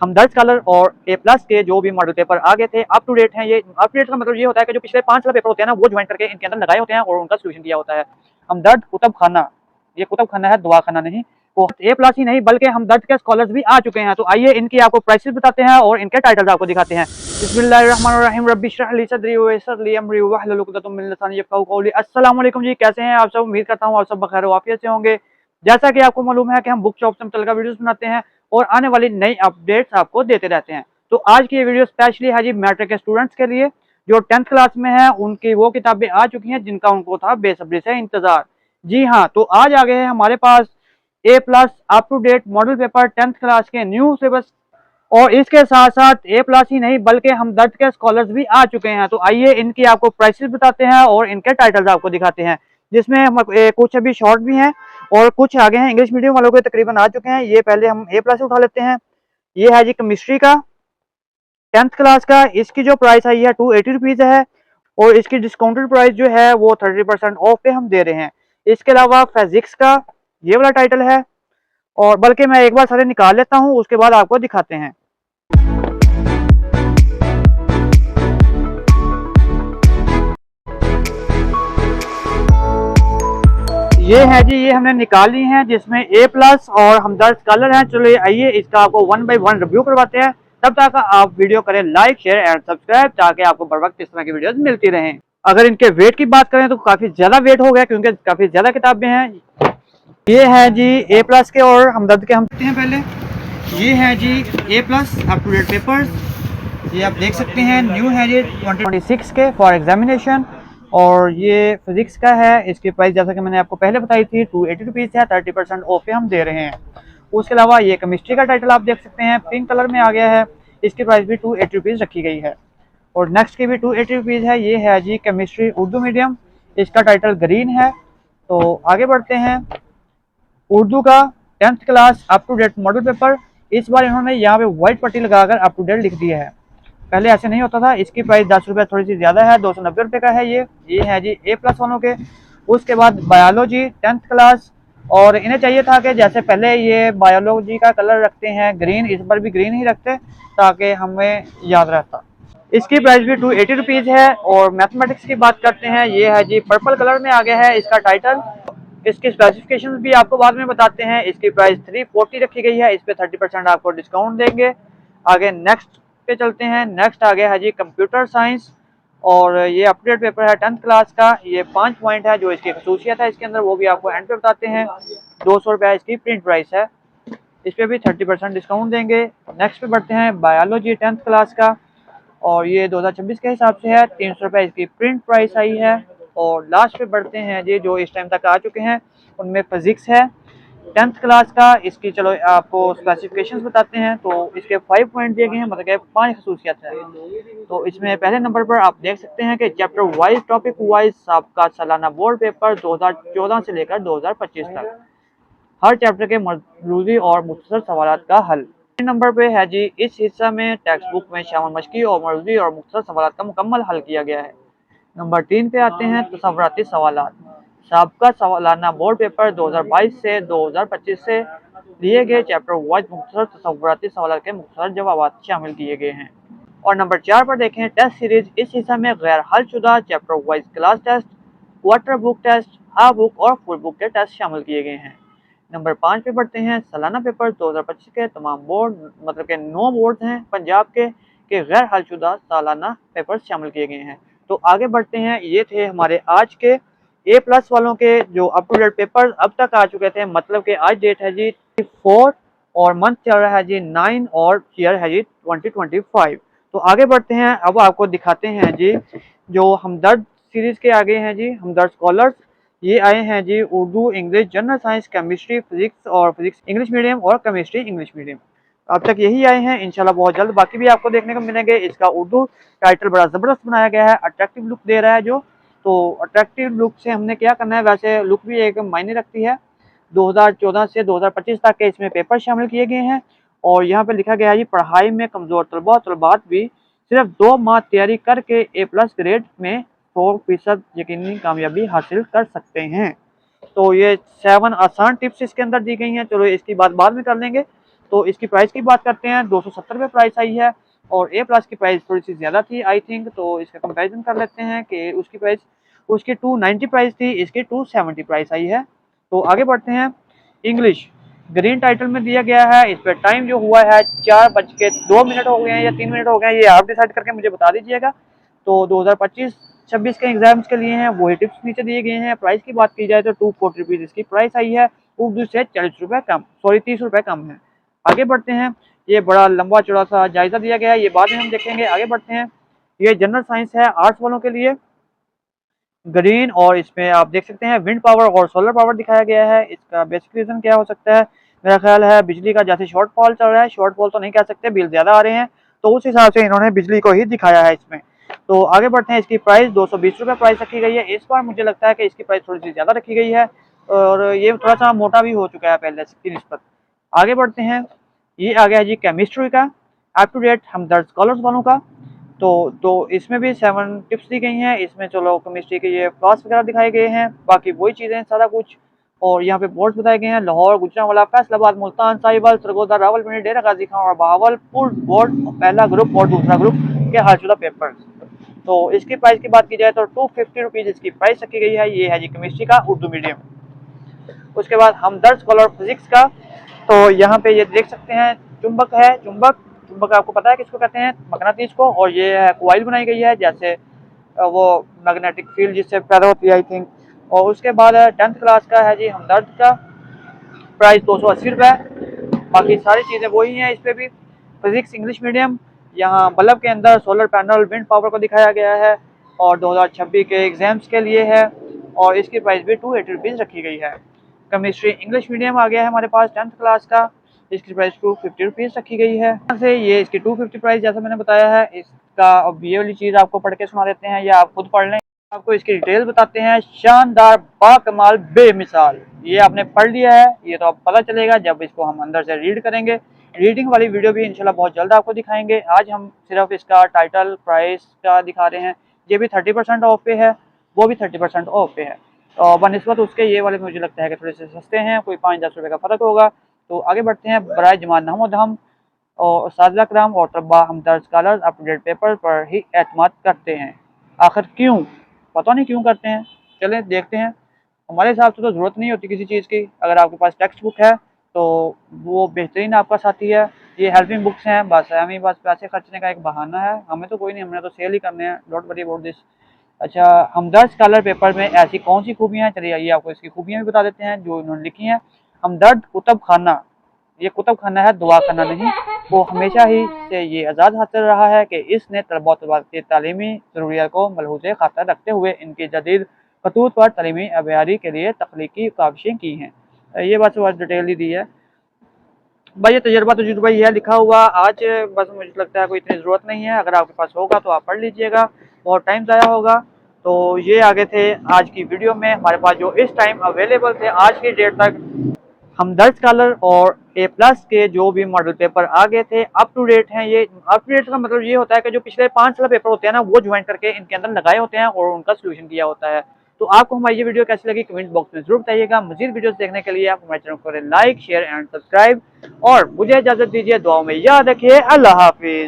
हमदर्द colour और ए plus के जो भी मॉडल पेपर आ गए थे अप टू डेट हैं। ये अप टू डेट का मतलब ये होता है कि जो पिछले 5 साल पेपर होते हैं ना वो ज्वाइन करके इनके अंदर लगाए होते हैं और उनका सोल्यूशन दिया होता है। हमदर्द कुतुब खाना, ये कुतुब खाना है, दवा खाना नहीं। वो ए प्लस ही नहीं बल्कि हमदर्द के स्कॉलर्स भी आ चुके हैं। तो आइए इनकी आपको प्राइसेस बताते हैं और इनके टाइटल्स आपको दिखाते हैं। बिस्मिल्लाहिर्रहमानिर्रहीम, रब्बी इश्रह ली सदरी व यस्सिर ली अमरी वहलुल उक़दतम मिन लिसानी यफ़क़हू क़ौली। अस्सलाम वालेकुम जी, कैसे हैं आप सब? उम्मीद करता हूँ आप सब बखैर व आफियत से होंगे। जैसा कि आपको मालूम है कि हम बुक शॉप से मुतल्लिक़ा वीडियोस बनाते हैं और आने वाली नई अपडेट्स आपको देते रहते हैं। तो आज की ये वीडियो स्पेशली है जी मैट्रिक के स्टूडेंट्स के लिए जो 10th क्लास में है। उनकी वो किताबें आ चुकी हैं जिनका उनको था बेसब्री से इंतजार। जी हाँ, तो आज आ गए हैं हमारे पास A plus up to date model paper 10th class के न्यू सिलेबस, और इसके साथ साथ ए प्लस ही नहीं बल्कि हमदर्द के स्कॉलर्स भी आ चुके हैं। तो आइए इनकी आपको प्राइसेस बताते हैं और इनके टाइटल्स आपको दिखाते हैं, जिसमें कुछ अभी शॉर्ट भी हैं और कुछ आगे हैं। इंग्लिश मीडियम वालों के तकरीबन आ चुके हैं। ये पहले हम ए प्लस उठा लेते हैं। ये है जी केमिस्ट्री का 10th क्लास का। इसकी जो प्राइस आई है 280 रुपीज़ है और इसकी डिस्काउंटेड प्राइस जो है वो 30% ऑफ पे हम दे रहे हैं। इसके अलावा फिजिक्स का ये वाला टाइटल है, और बल्कि मैं एक बार सारे निकाल लेता हूँ उसके बाद आपको दिखाते हैं। ये है जी, ये हमने निकाल ली हैं जिसमें ए प्लस और हमदर्द कलर हैं। चलो आइए इसका आपको 1 बाय 1 रिव्यू करवाते हैं। तब तक आप वीडियो करें लाइक, शेयर एंड सब्सक्राइब ताकि आपको बर वक्त इस तरह की वीडियोस मिलती रहें। अगर इनके वेट की बात करें तो काफी ज्यादा वेट हो गया क्योंकि काफी ज्यादा किताबें हैं। ये है जी ए प्लस के और हमदर्द के। हम देखते हैं पहले। ये है जी A plus up to date papers, ये आप देख सकते हैं न्यू है ये 2026 के फॉर एग्जामिनेशन। और ये फिजिक्स का है। इसकी प्राइस जैसा कि मैंने आपको पहले बताई थी 280 रुपीज़ है, 30% ऑफ पे हम दे रहे हैं। उसके अलावा ये केमिस्ट्री का टाइटल आप देख सकते हैं, पिंक कलर में आ गया है। इसकी प्राइस भी 280 रुपीज़ रखी गई है और नेक्स्ट की भी 280 रुपीज़ है। ये है जी केमिस्ट्री उर्दू मीडियम, इसका टाइटल ग्रीन है। तो आगे बढ़ते हैं। उर्दू का 10th class up to date model paper, इस बार इन्होंने यहाँ पे व्हाइट पट्टी लगाकर अप टू डेट लिख दिया है, पहले ऐसे नहीं होता था। इसकी प्राइस 10 रुपये थोड़ी सी ज़्यादा है, 290 रुपये का है ये है जी ए प्लस वालों के। उसके बाद बायोलॉजी 10th क्लास, और इन्हें चाहिए था कि जैसे पहले ये बायोलॉजी का कलर रखते हैं ग्रीन, इस बार भी ग्रीन ही रखते ताकि हमें याद रहता। इसकी प्राइस भी 280 रुपीज़ है। और मैथमेटिक्स की बात करते हैं, ये है जी पर्पल कलर में आ गया है इसका टाइटल। इसकी स्पेसिफिकेशन भी आपको बाद में बताते हैं। इसकी प्राइस 340 रखी गई है, इस पे 30% आपको डिस्काउंट देंगे। आगे नेक्स्ट पे चलते हैं। नेक्स्ट आ गया है जी कंप्यूटर साइंस, और ये अपडेट पेपर है 10th क्लास का। ये 5 पॉइंट है जो इसकी खसूसियत है इसके अंदर, वो भी आपको एंड पे बताते हैं। 200 रुपये इसकी प्रिंट प्राइस है, इस पर भी 30% डिस्काउंट देंगे। नेक्स्ट पे बढ़ते हैं बायोलॉजी 10th क्लास का, और ये 2026 के हिसाब से है। 300 रुपये इसकी प्रिंट प्राइस आई है। और लास्ट पे बढ़ते हैं जी जो इस टाइम तक आ चुके हैं उनमें फिजिक्स है 10th क्लास का। इसकी चलो आपको स्पेसिफिकेशंस बताते हैं। तो इसके 5 पॉइंट दिए गए हैं, मतलब कि 5 खसूसियत है। तो इसमें पहले नंबर पर आप देख सकते हैं कि चैप्टर वाइज टॉपिक वाइज आपका सालाना बोर्ड पेपर 2014 से लेकर 2025 तक हर चैप्टर के मौजूदी और मुख्तसर सवालात का हल। नंबर पे है जी इस हिस्सा में टेक्स्ट बुक में शामिल मशकी और मौजूदी और मुख्तसर सवालात का मुकम्मल हल किया गया है। नंबर 3 पे आते हैं तसव्वुराती सवालात। साबका सालाना बोर्ड पेपर 2022 से 2025 से लिए गए चैप्टर वाइज मुख्तसर तसव्वुराती सवालात के मुख्तसर जवाब शामिल किए गए हैं। और नंबर 4 पर देखें टेस्ट सीरीज। इस हिस्सा में गैर हल शुदा chapter wise class test, quarter book test, half book और फुल बुक के टेस्ट शामिल किए गए हैं। नंबर 5 पे बढ़ते हैं। सालाना पेपर 2025 के तमाम बोर्ड, मतलब के 9 बोर्ड हैं पंजाब के गैर हलशुदा सालाना पेपर शामिल किए गए हैं। तो आगे बढ़ते हैं। ये थे हमारे आज के ए प्लस वालों के जो अप टू डेट पेपर अब तक आ चुके थे, मतलब कि आज डेट है जी 4 और मंथ चल रहा है जी 9 और ईयर है जी 2025। तो आगे बढ़ते हैं। अब आपको दिखाते हैं जी जो हमदर्द सीरीज के आगे हैं जी हमदर्द स्कॉलर्स। ये आए हैं जी Urdu, English, general science, chemistry, physics और फिजिक्स इंग्लिश मीडियम और केमिस्ट्री इंग्लिश मीडियम। अब तक यही आए हैं, इंशाल्लाह बहुत जल्द बाकी भी आपको देखने को मिलेंगे। इसका उर्दू टाइटल बड़ा ज़बरदस्त बनाया गया है, अट्रैक्टिव लुक दे रहा है जो। तो अट्रैक्टिव लुक से हमने क्या करना है, वैसे लुक भी एक मायने रखती है। 2014 से 2025 तक के इसमें पेपर शामिल किए गए हैं। और यहाँ पे लिखा गया है जी पढ़ाई में कमज़ोर तलबा और तलबात भी सिर्फ 2 माह तैयारी करके ए प्लस ग्रेड में 100% यकीनी कामयाबी हासिल कर सकते हैं। तो ये 7 आसान टिप्स इसके अंदर दी गई हैं। चलो इसकी बात बाद में कर लेंगे। तो इसकी प्राइस की बात करते हैं, 270 रुपये प्राइस आई है। और ए प्लस की प्राइस थोड़ी सी ज़्यादा थी आई थिंक, तो इसका कंपैरिजन कर लेते हैं कि उसकी प्राइस, उसकी 290 प्राइस थी, इसकी 270 प्राइस आई है। तो आगे बढ़ते हैं। इंग्लिश ग्रीन टाइटल में दिया गया है। इस पर टाइम जो हुआ है 4:02 हो गए हैं या 3 मिनट हो गए हैं, ये आप डिसाइड करके मुझे बता दीजिएगा। तो 2025-26 के एग्जाम्स के लिए हैं, वही टिप्स नीचे दिए गए हैं। प्राइस की बात की जाए तो 240 रुपीज़ इसकी प्राइस आई है, उर्दू से 40 रुपये कम, सॉरी 30 रुपये कम है। आगे बढ़ते हैं। ये बड़ा लंबा चौड़ा सा जायजा दिया गया है, ये बाद में हम देखेंगे। आगे बढ़ते हैं। ये जनरल साइंस है आर्ट्स वालों के लिए, ग्रीन, और इसमें आप देख सकते हैं विंड पावर और सोलर पावर दिखाया गया है। इसका बेसिक रीजन क्या हो सकता है, मेरा ख्याल है बिजली का जैसे शॉर्टफॉल चल रहा है, शॉर्टफॉल तो नहीं कह सकते, बिल ज़्यादा आ रहे हैं, तो उस हिसाब से इन्होंने बिजली को ही दिखाया है इसमें। तो आगे बढ़ते हैं। इसकी प्राइस 220 रुपये प्राइस रखी गई है। इस बार मुझे लगता है कि इसकी प्राइस थोड़ी सी ज़्यादा रखी गई है, और ये थोड़ा सा मोटा भी हो चुका है पहले की निस्बत। आगे बढ़ते हैं। ये आ गया जी केमिस्ट्री का, up to date Hamdard scholars वालों का। तो इसमें भी 7 टिप्स दी गई हैं। इसमें चलो केमिस्ट्री के ये क्लास वगैरह दिखाए गए हैं, बाकी वही चीज़ें सारा कुछ। और यहाँ पे बोर्ड्स बताए गए हैं, लाहौर, गुजरांवाला, फैसलाबाद, मुल्तान, साहिवाल, सरगोदा, रावलपिंडी, डेरा गाजी खान और बहावलपुर बोर्ड पहला ग्रुप और दूसरा ग्रुप के हालशुदा पेपर्स। तो इसकी प्राइस की बात की जाए तो 250 रुपीज़ इसकी प्राइस रखी गई है। ये है जी केमिस्ट्री का उर्दू मीडियम। उसके बाद हमदर्द स्कॉलर फिजिक्स का, तो यहाँ पे ये देख सकते हैं चुंबक है, चुंबक चुंबक आपको पता है किसको कहते हैं, मकनातीस को। और ये है कॉइल बनाई गई है, जैसे वो मैग्नेटिक फील्ड जिससे पैदा होती है आई थिंक। और उसके बाद 10th क्लास का है जी हमदर्द का, प्राइस 280 रुपये। बाकी सारी चीज़ें वही हैं इस पर भी। फिजिक्स इंग्लिश मीडियम, यहाँ बल्ब के अंदर सोलर पैनल विंड पावर को दिखाया गया है, और 2026 के एग्जाम्स के लिए है, और इसकी प्राइस भी 280 रुपीज़ रखी गई है। केमिस्ट्री इंग्लिश मीडियम आ गया है हमारे पास 10th क्लास का, इसकी प्राइस 250 रुपीज़ रखी गई है। यहाँ से ये इसकी 250 प्राइस जैसा मैंने बताया है इसका। अब ये वाली चीज़ आपको पढ़ के सुना देते हैं या आप खुद पढ़ लें, आपको इसकी डिटेल बताते हैं। शानदार, बाकमाल, बेमिसाल, ये आपने पढ़ लिया है, ये तो आपको पता चलेगा जब इसको हम अंदर से रीड करेंगे। रीडिंग वाली वीडियो भी इंशाल्लाह बहुत जल्द आपको दिखाएंगे। आज हम सिर्फ इसका टाइटल प्राइस का दिखा रहे हैं। ये भी 30% ऑफ पे है, वो भी 30% ऑफ पे है, और बनस्बत उसके ये वाले मुझे लगता है कि थोड़े से सस्ते हैं, कोई 5-10 रुपये का फ़र्क होगा। तो आगे बढ़ते हैं। बराए जमान नहमद हम और साजिदा कराम और तलबा हमदर्द स्कॉलर्स अपडेट पेपर पर ही एतमाद करते हैं। आखिर क्यों, पता नहीं क्यों करते हैं, चलें देखते हैं। हमारे हिसाब से तो ज़रूरत नहीं होती किसी चीज़ की। अगर आपके पास टेक्स्ट बुक है तो वो बेहतरीन आपका साथी है। ये हेल्पिंग बुक्स हैं, बस हमें बस पैसे खर्चने का एक बहाना है, हमें तो कोई नहीं, हमने तो सेल ही करने हैं, डोंट वरी अबाउट दिस। अच्छा, हमदर्द स्कॉलर पेपर में ऐसी कौन सी खूबियाँ हैं, चलिए आइए आपको इसकी खूबियाँ भी बता देते हैं जो इन्होंने लिखी हैं। हमदर्द कुतुब खाना, ये कुतुब खाना है, दुआ खाना नहीं। वो हमेशा ही से ये आज़ाद हासिल रहा है कि इसने तलबा तलबात की तालीमी ज़रूरियात को मलहूज़े खातर रखते हुए इनकी जदीद खतूत पर तालीमी अबियारी के लिए तख्लीकी काविशें की हैं। ये बात बहुत डिटेल ही दी है भाई। ये तजुर्बा ही है लिखा हुआ आज, बस मुझे लगता है कोई इतनी ज़रूरत नहीं है। अगर आपके पास होगा तो आप पढ़ लीजिएगा, बहुत टाइम ज़ाया होगा। तो ये आगे थे आज की वीडियो में हमारे पास जो इस टाइम अवेलेबल थे आज की डेट तक हमदर्द स्कॉलर और ए प्लस के जो भी मॉडल पेपर आ गए थे, अप टू डेट हैं। ये अप टू डेट का मतलब ये होता है कि जो पिछले 5 साल पेपर होते हैं ना, वो ज्वाइन करके इनके अंदर लगाए होते हैं और उनका सोल्यूशन किया होता है। तो आपको हमारी ये वीडियो कैसी लगी कमेंट बॉक्स में जरूर बताइएगा। मज़ीद वीडियोस देखने के लिए आप हमारे चैनल को करें लाइक, शेयर एंड सब्सक्राइब, और मुझे इजाज़त दीजिए, दुआओं में याद रखिए। अल्लाह हाफिज़।